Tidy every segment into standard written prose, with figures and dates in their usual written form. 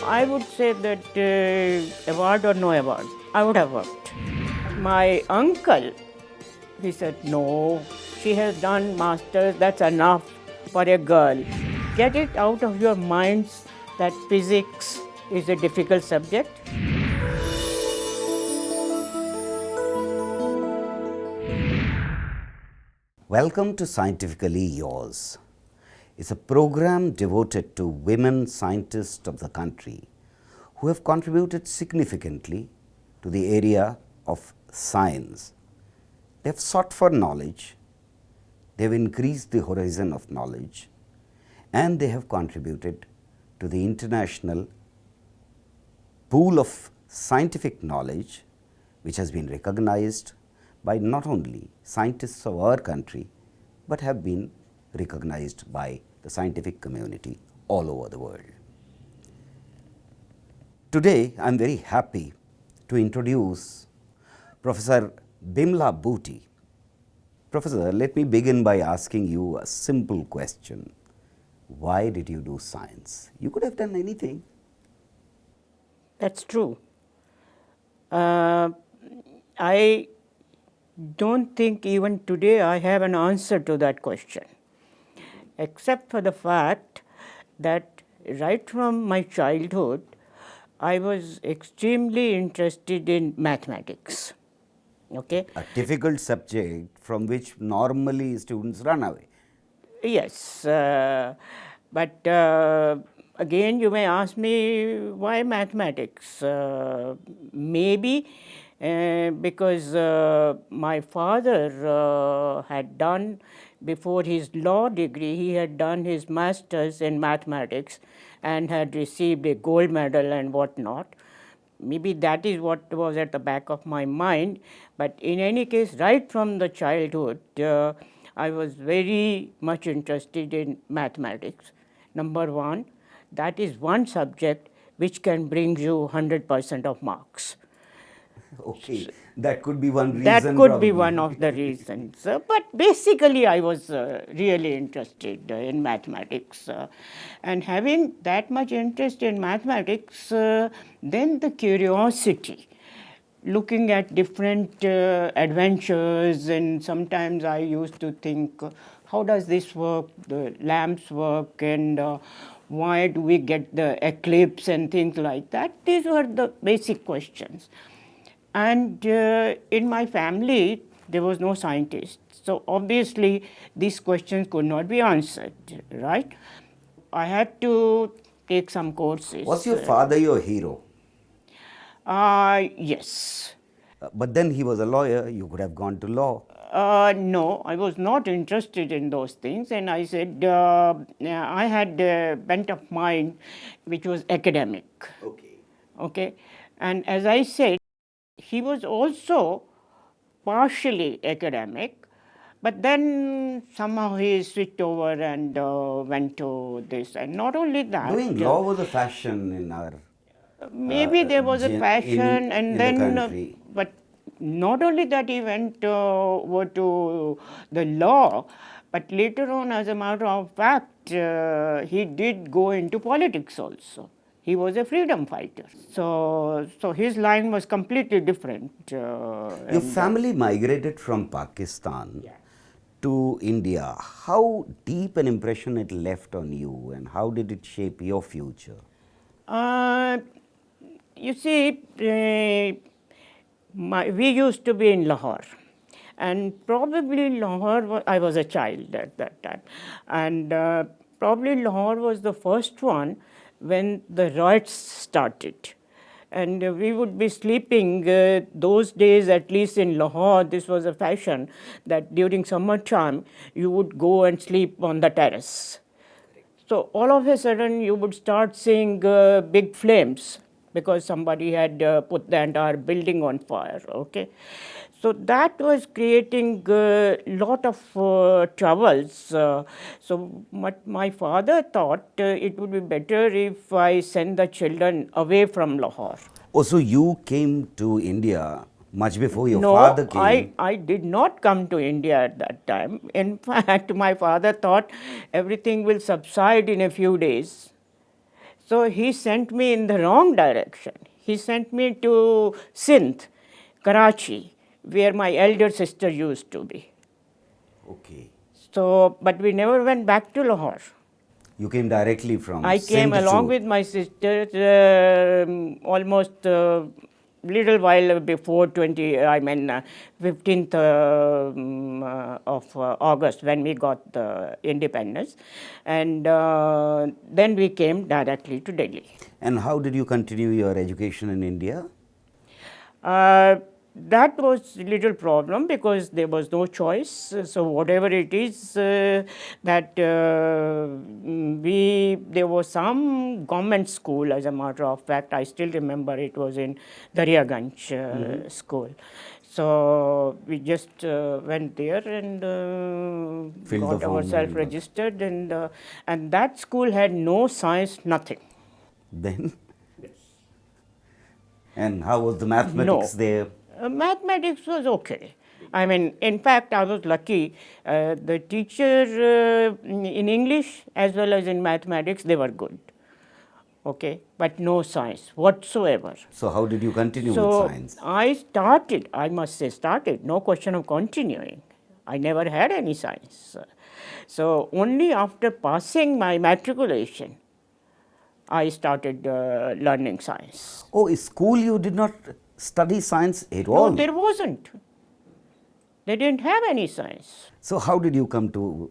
I would say that award or no award, I would have worked. My uncle, he said, no, she has done masters, that's enough for a girl. Get it out of your minds that physics is a difficult subject. Welcome to Scientifically Yours. It's a program devoted to women scientists of the country who have contributed significantly to the area of science. They have sought for knowledge, they have increased the horizon of knowledge, and they have contributed to the international pool of scientific knowledge which has been recognized by not only scientists of our country, but have been recognized by the scientific community all over the world. Today, I am very happy to introduce Professor Bimla Bhuti. Professor, let me begin by asking you a simple question. Why did you do science? You could have done anything. That's true. I don't think even today I have an answer to that question, except for the fact that right from my childhood, I was extremely interested in mathematics. Okay? A difficult subject from which normally students run away. Yes, but again, you may ask me why mathematics? Maybe because my father had done, before his law degree, he had done his master's in mathematics and had received a gold medal and whatnot. Maybe that is what was at the back of my mind. But in any case, right from the childhood, I was very much interested in mathematics. Number one, that is one subject which can bring you 100% of marks. Okay, that could be one reason. That could probably. be one of the reasons. But basically, I was really interested in mathematics. And having that much interest in mathematics, then the curiosity, looking at different adventures, and sometimes I used to think, how does this work, the lamps work, and why do we get the eclipse and things like that? These were the basic questions. And in my family, there was no scientist. So obviously, these questions could not be answered, right? I had to take some courses. Was your father your hero? Yes. But then he was a lawyer, you could have gone to law. No, I was not interested in those things, and I said I had a bent of mind which was academic. Okay. Okay, and as I said, he was also partially academic, but then somehow he switched over and went to this. And not only that, Doing law was a fashion in our maybe there was a passion, and in then, the country. but not only that he went over to the law, but later on, as a matter of fact, he did go into politics also. He was a freedom fighter. So his line was completely different. Your family migrated from Pakistan to India. How deep an impression it left on you, and how did it shape your future? You see, we used to be in Lahore. And probably Lahore, I was a child at that time. And probably Lahore was the first one when the riots started. And we would be sleeping those days, at least in Lahore, this was a fashion that during summertime you would go and sleep on the terrace. So all of a sudden you would start seeing big flames because somebody had put the entire building on fire, okay? So that was creating a lot of troubles. So my father thought it would be better if I send the children away from Lahore. Oh, so you came to India much before your No, father came? I did not come to India at that time. In fact, my father thought everything will subside in a few days. So he sent me in the wrong direction. He sent me to Sindh, Karachi, where my elder sister used to be. Okay. So, but we never went back to Lahore. You came directly from I came Sindh along to- with my sister almost little while before 15th of August when we got the independence, and then we came directly to Delhi. And how did you continue your education in India? That was a little problem because there was no choice. So whatever it is that there was some government school. As a matter of fact, I still remember it was in Daryaganj school. So we just went there and Filled the got form ourselves and- registered, and that school had no science, nothing. Then? And how was the mathematics No. there? Mathematics was okay. I mean, in fact, I was lucky. The teacher in English as well as in mathematics, they were good. Okay, but no science whatsoever. So how did you continue So with science? I must say started, no question of continuing. I never had any science. So only after passing my matriculation, I started learning science. Oh, in school you did not study science at all? No, there wasn't. They didn't have any science. So how did you come to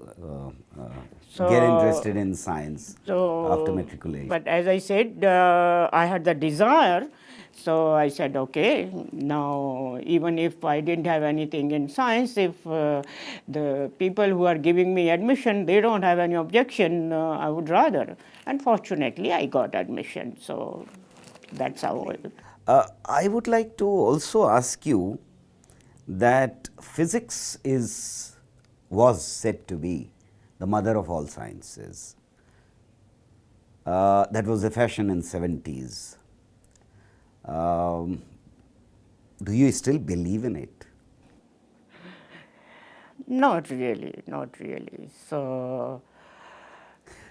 get interested in science after matriculation? But as I said, I had the desire. So I said, okay, now even if I didn't have anything in science, if the people who are giving me admission, they don't have any objection, I would rather. And fortunately, I got admission. So that's how it. I would like to also ask you that physics was said to be the mother of all sciences. That was the fashion in 70s. Do you still believe in it? Not really, not really. So,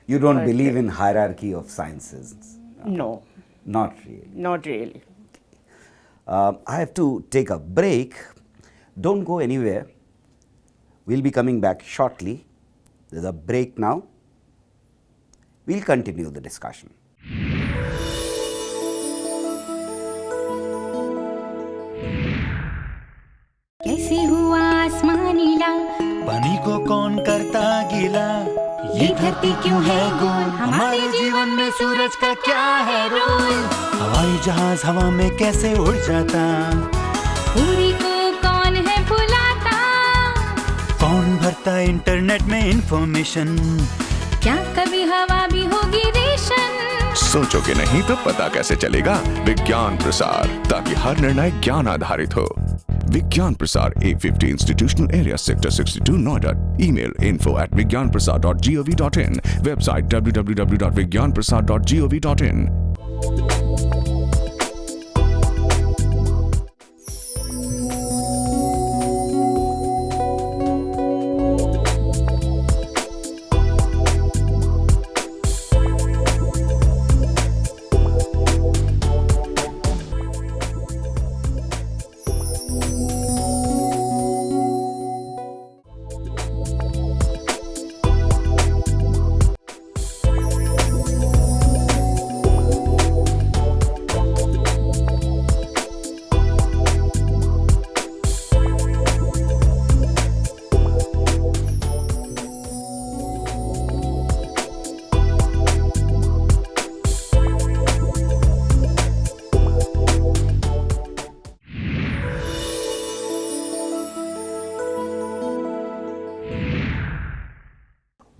You don't believe in hierarchy of sciences? no, Not really. not really. I have to take a break. Don't go anywhere. We'll be coming back shortly. There's a break now. We'll continue the discussion. कैसे हुआ आसमान नीला, पानी को कौन करता गीला, ये धरती क्यों है गोल, हमारे जीवन में सूरज का क्या है रोल, हवाई जहाज हवा में कैसे उड़ जाता, पूरी को कौन है बुलाता, कौन भरता इंटरनेट में इंफॉर्मेशन, क्या कभी हवा भी होगी रेशन। सोचोगे नहीं तो पता कैसे चलेगा विज्ञान प्रसार, ताकि हर निर्णय ज्ञान आधारित हो। विज्ञान प्रसार 850 institutional area sector 62 Noida. Email info@vigyanprasad.gov.in, website www.vigyanprasad.gov.in।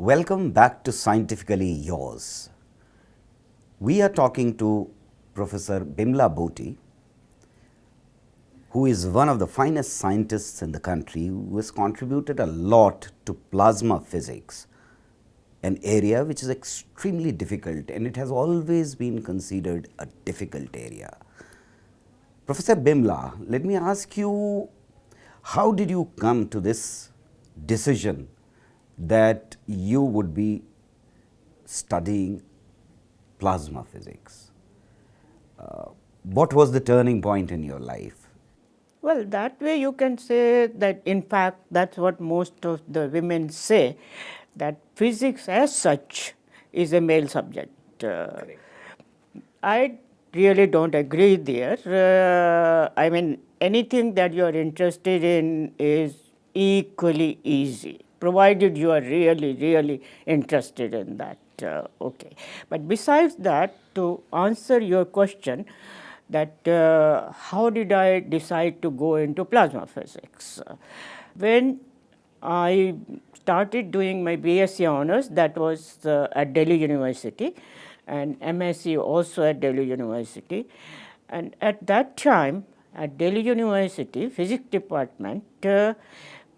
Welcome back to Scientifically Yours. We are talking to Professor Bimla Boti, who is one of the finest scientists in the country, who has contributed a lot to plasma physics, an area which is extremely difficult, and it has always been considered a difficult area. Professor Bimla, let me ask you, how did you come to this decision that you would be studying plasma physics. What was the turning point in your life? Well, that way you can say that, in fact, that's what most of the women say, that physics as such is a male subject. I really don't agree there. I mean, anything that you are interested in is equally easy, provided you are really, really interested in that. Okay. But besides that, to answer your question, that how did I decide to go into plasma physics? When I started doing my BSc honors, that was at Delhi University, and MSc also at Delhi University. And at that time, at Delhi University, physics department,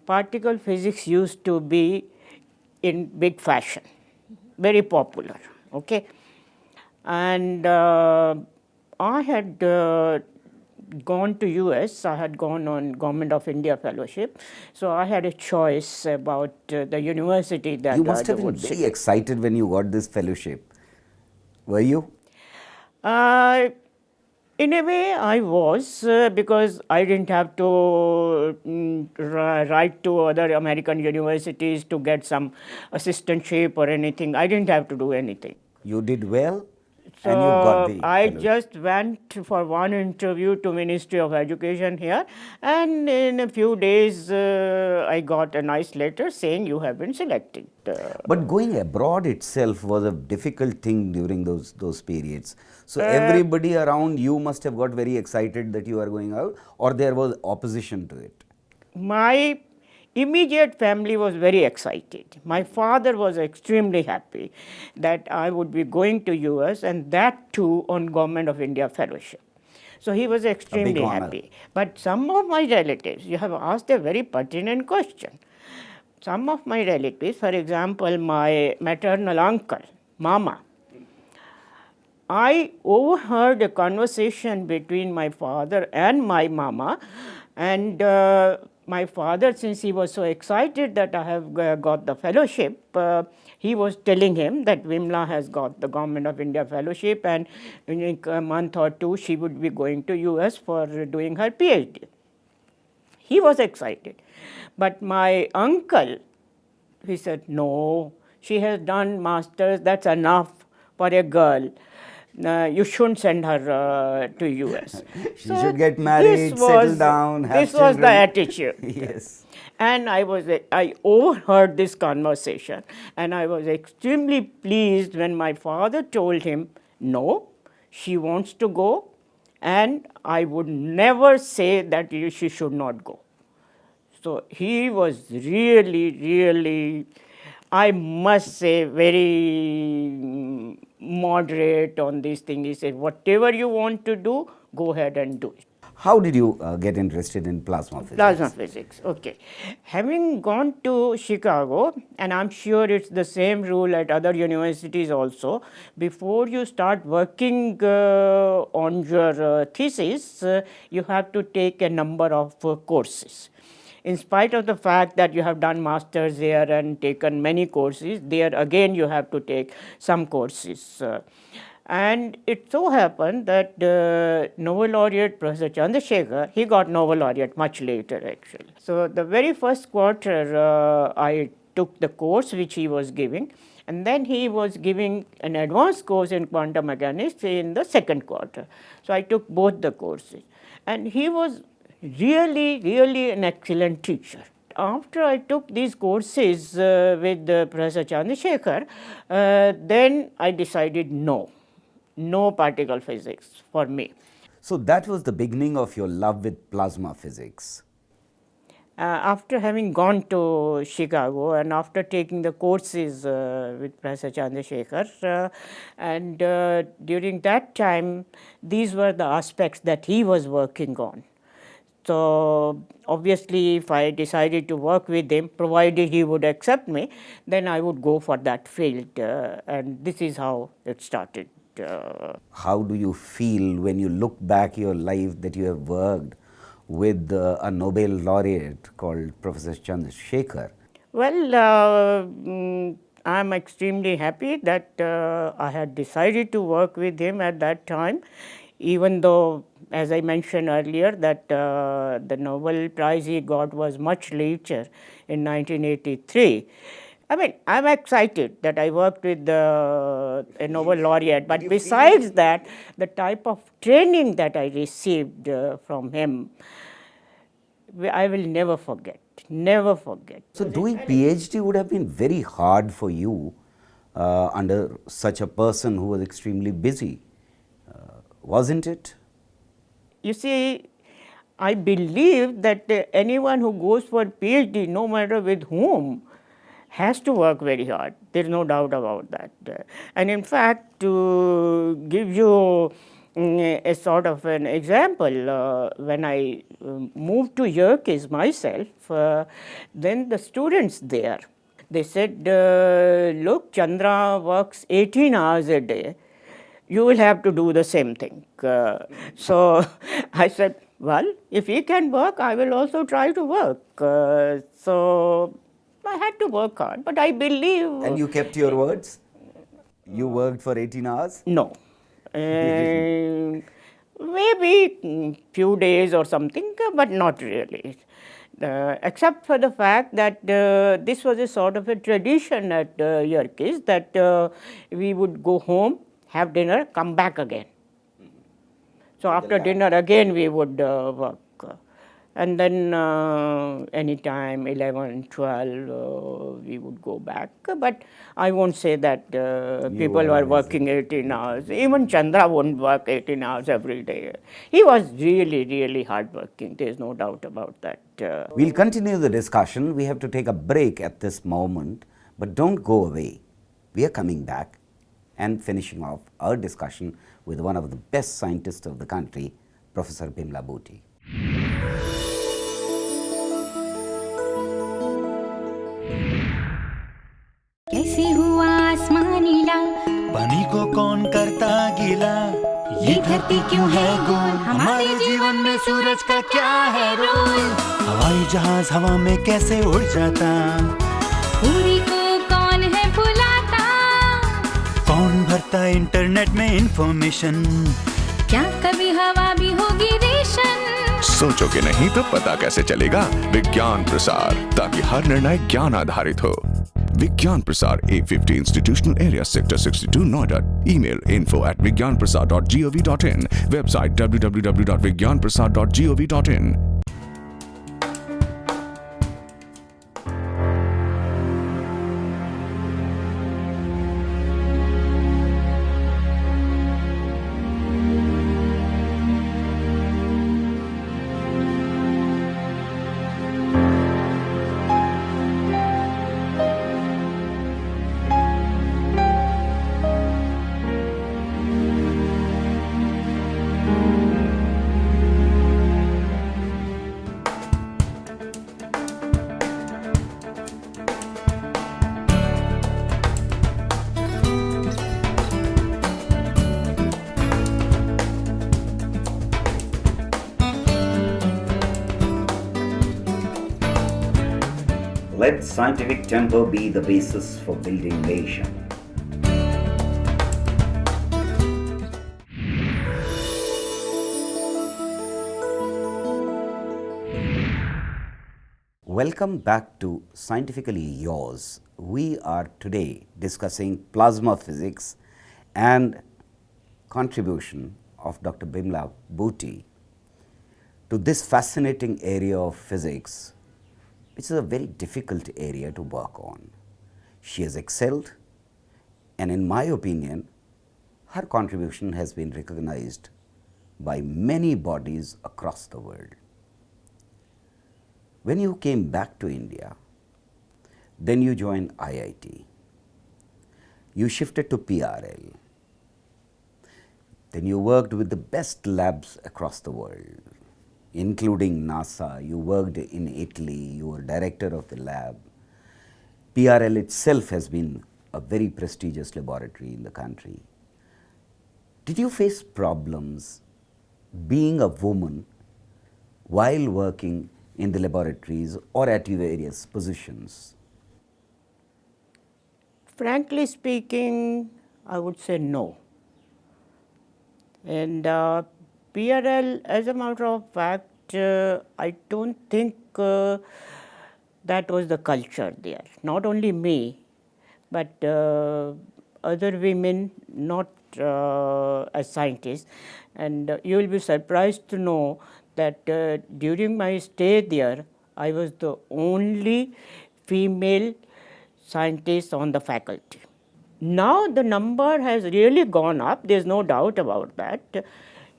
particle physics used to be in big fashion, very popular, okay? And I had gone to US, I had gone on Government of India fellowship, so I had a choice about the university that You must I have been would very sit. excited when you got this fellowship. Were you? Uh, in a way, I was, because I didn't have to write to other American universities to get some assistantship or anything. I didn't have to do anything. You did well and you got the I fellowship. just went for one interview to Ministry of Education here, and in a few days I got a nice letter saying you have been selected. But going abroad itself was a difficult thing during those periods. So everybody around you must have got very excited that you are going out, or there was opposition to it. My immediate family was very excited. My father was extremely happy that I would be going to US, and that too on Government of India fellowship. So he was extremely honor. happy. But some of my relatives, you have asked a very pertinent question. Some of my relatives, for example, my maternal uncle, Mama, I overheard a conversation between my father and my mama, and my father, since he was so excited that I have got the fellowship, he was telling him that Vimla has got the Government of India fellowship, and in a month or two she would be going to US for doing her PhD. He was excited. But my uncle, he said, no, she has done masters, that's enough for a girl. You shouldn't send her to US. She should get married, settle down, have This was the children. attitude. Yes. And I overheard this conversation, and I was extremely pleased when my father told him, no, she wants to go, and I would never say that she should not go. So he was really, really, I must say, very moderate on this thing. He said, whatever you want to do, go ahead and do it. How did you get interested in plasma physics? Plasma physics, okay. Having gone to Chicago, and I'm sure it's the same rule at other universities also, before you start working on your thesis, you have to take a number of courses. In spite of the fact that you have done masters there and taken many courses, there again you have to take some courses. And it so happened that Nobel laureate Professor Chandrasekhar, he got Nobel laureate much later actually. So the very first quarter I took the course which he was giving, and then he was giving an advanced course in quantum mechanics in the second quarter. So I took both the courses, and he was really, really an excellent teacher. After I took these courses with Professor Chandrasekhar, then I decided no particle physics for me. So that was the beginning of your love with plasma physics. After having gone to Chicago and after taking the courses with Professor Chandrasekhar, and during that time, these were the aspects that he was working on. So obviously, if I decided to work with him, provided he would accept me, then I would go for that field, and this is how it started. How do you feel when you look back your life that you have worked with a Nobel laureate called Professor Chandrasekhar? Well, I'm extremely happy that I had decided to work with him at that time, even though, as I mentioned earlier, that the Nobel Prize he got was much later in 1983. I mean, I'm excited that I worked with a Nobel laureate, but besides that, the type of training that I received from him, I will never forget, never forget. So doing PhD would have been very hard for you under such a person who was extremely busy, wasn't it? You see, I believe that anyone who goes for PhD, no matter with whom, has to work very hard. There's no doubt about that. And in fact, to give you a sort of an example, when I moved to Yerkes myself, then the students there, they said, look, Chandra works 18 hours a day. You will have to do the same thing. So I said, well, if he can work, I will also try to work. So I had to work hard, but I believe. And you kept your words? You worked for 18 hours? No. Maybe few days or something, but not really. Except for the fact that this was a sort of a tradition at Yerkes that we would go home, have dinner, come back again. So after dinner again we would work. And then anytime 11, 12 we would go back. But I won't say that people were working 18 hours. Even Chandra wouldn't work 18 hours every day. He was really, really hardworking. There's no doubt about that. We'll continue the discussion. We have to take a break at this moment, but don't go away. We are coming back and finishing off our discussion with one of the best scientists of the country, Professor Bimla Bhuti. कैसे हुआ आसमां नीला, पानी को कौन करता गीला, ये धरती क्यों है गोल, हमारे जीवन में सूरज का क्या है रोल, हवाई जहाज हवा में कैसे उड़ जाता, पूरी को कौन है बुलाता, कौन भरता इंटरनेट में इंफॉर्मेशन, क्या कभी हवा भी होगी रेशन। सोचोगे नहीं तो पता कैसे चलेगा विज्ञान प्रसार, ताकि हर निर्णय ज्ञान आधारित हो। विज्ञान प्रसार 850 Institutional Area Sector 62 Noida. Email info@vigyanprasar.gov.in. Website www.vigyanprasar.gov.in. Let scientific temper be the basis for building nation. Welcome back to Scientifically Yours. We are today discussing plasma physics and contribution of Dr. Bimla Bhuti to this fascinating area of physics, which is a very difficult area to work on. She has excelled, and in my opinion, her contribution has been recognized by many bodies across the world. When you came back to India, then you joined IIT. You shifted to PRL. Then you worked with the best labs across the world, including NASA. You worked in Italy, you were director of the lab. PRL itself has been a very prestigious laboratory in the country. Did you face problems being a woman while working in the laboratories or at your various positions? Frankly speaking, I would say no. And PRL, as a matter of fact, I don't think that was the culture there. Not only me, but other women, not as scientists. And you will be surprised to know that during my stay there, I was the only female scientist on the faculty. Now the number has really gone up, there is no doubt about that.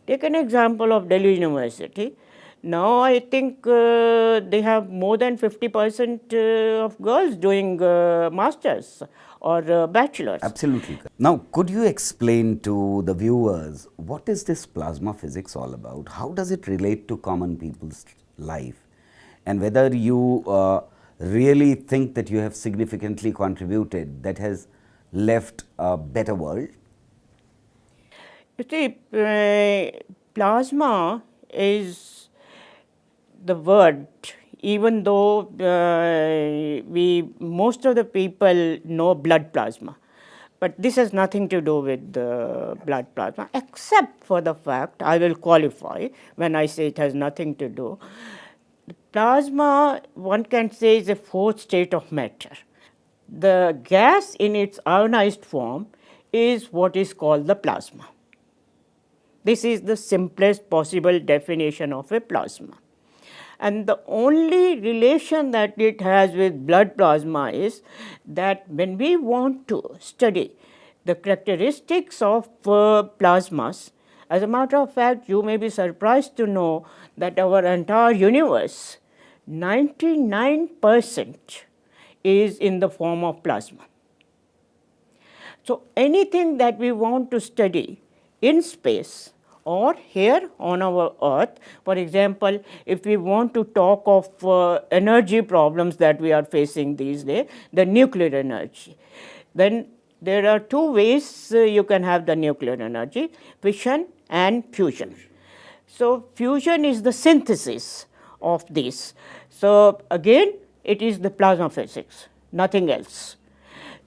Take an example of Delhi University. Now I think they have more than 50% of girls doing masters or bachelors. Absolutely. Now, could you explain to the viewers what is this plasma physics all about? How does it relate to common people's life? And whether you really think that you have significantly contributed that has left a better world? You see, plasma is the word, even though most of the people know blood plasma. But this has nothing to do with blood plasma, except for the fact, I will qualify when I say it has nothing to do. Plasma, one can say, is a fourth state of matter. The gas in its ionized form is what is called the plasma. This is the simplest possible definition of a plasma. And the only relation that it has with blood plasma is that when we want to study the characteristics of plasmas, as a matter of fact, you may be surprised to know that our entire universe, 99% is in the form of plasma. So anything that we want to study in space or here on our earth, for example, if we want to talk of energy problems that we are facing these days, the nuclear energy, then there are two ways you can have the nuclear energy, fission and fusion. So fusion is the synthesis of this. So again, it is the plasma physics, nothing else.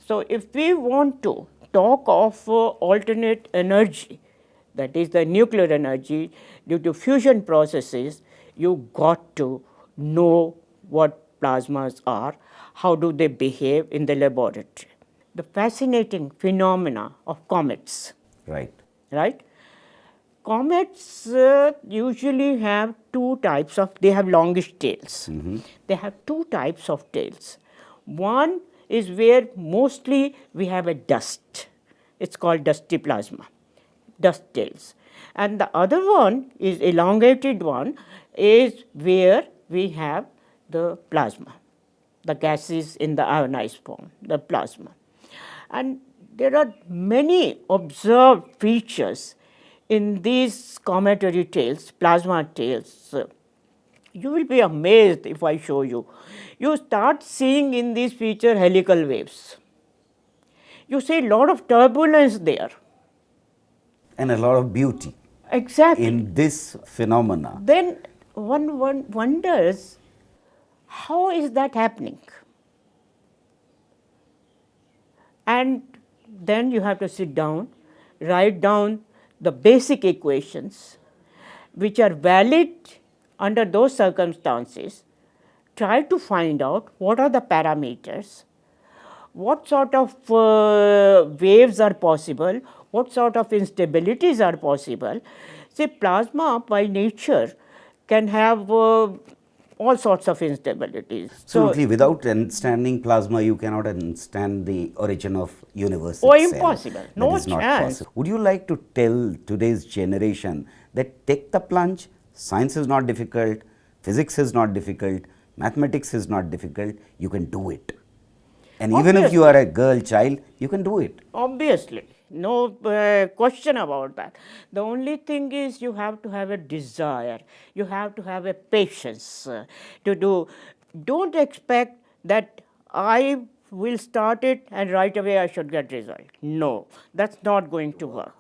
So if we want to talk of alternate energy, that is the nuclear energy due to fusion processes, you got to know what plasmas are, how do they behave in the laboratory. The fascinating phenomena of comets, Right. right? Comets usually have two types of, they have longish tails. They have two types of tails. One is where mostly we have a dust. It's called dusty plasma, dust tails. And the other one is elongated one, is where we have the plasma, the gases in the ionized form, the plasma. And there are many observed features in these cometary tails, plasma tails. You will be amazed if I show you. You start seeing in these features helical waves. You see a lot of turbulence there. And a lot of beauty Exactly. in this phenomena. Then one wonders, how is that happening? And then you have to sit down, write down the basic equations which are valid under those circumstances, try to find out what are the parameters, what sort of waves are possible, what sort of instabilities are possible. See, plasma by nature can have all sorts of instabilities. Absolutely. Without understanding plasma, you cannot understand the origin of universe Oh, itself. impossible. That No is not chance. possible. Would you like to tell today's generation that take the plunge? Science is not difficult, physics is not difficult, mathematics is not difficult. You can do it. And even if you are a girl child, you can do it. Obviously, no question about that. The only thing is you have to have a desire, you have to have a patience to do. Don't expect that I will start it and right away I should get result. No, that's not going to work.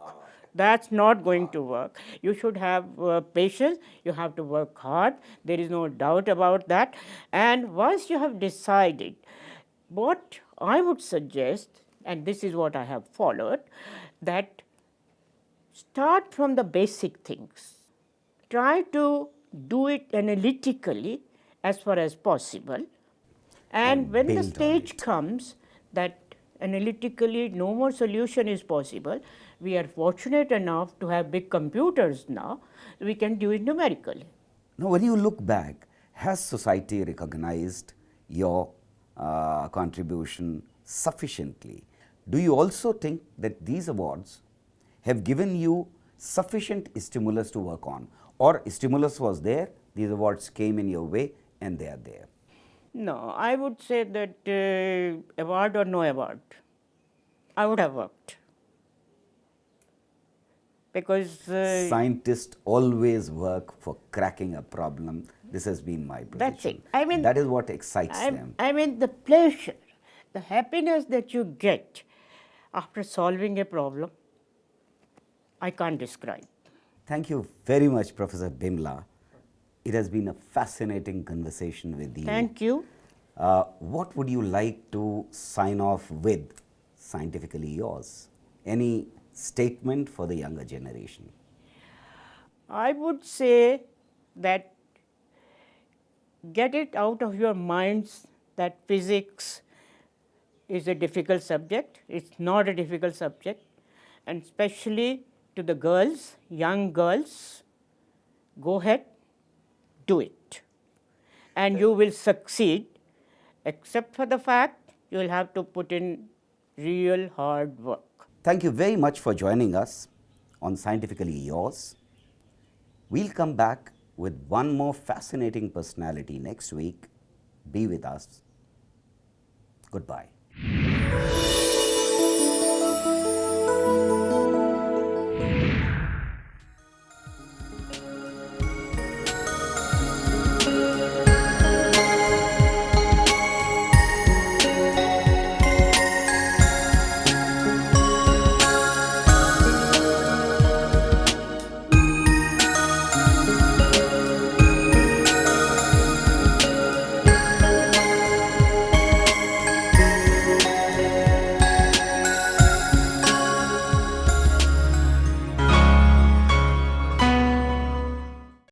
That's not going to work. You should have patience, you have to work hard, there is no doubt about that. And once you have decided, what I would suggest and this is what I have followed, that start from the basic things. Try to do it analytically as far as possible. And when the build on stage it. comes that analytically no more solution is possible, we are fortunate enough to have big computers now, we can do it numerically. Now, when you look back, has society recognized your contribution sufficiently? Do you also think that these awards have given you sufficient stimulus to work on, or stimulus was there, these awards came in your way and they are there? No, I would say that award or no award, I would have worked. Because Scientists always work for cracking a problem. This has been my prediction. That's it. I mean, that is what excites them. I mean, the pleasure, the happiness that you get after solving a problem, I can't describe. Thank you very much, Professor Bimla. It has been a fascinating conversation with you. Thank you. What would you like to sign off with, Scientifically Yours? Any statement for the younger generation? I would say that get it out of your minds that physics is a difficult subject. It's not a difficult subject. And especially to the girls, young girls, go ahead, do it. And you will succeed, except for the fact you will have to put in real hard work. Thank you very much for joining us on Scientifically Yours. We'll come back with one more fascinating personality next week. Be with us. Goodbye.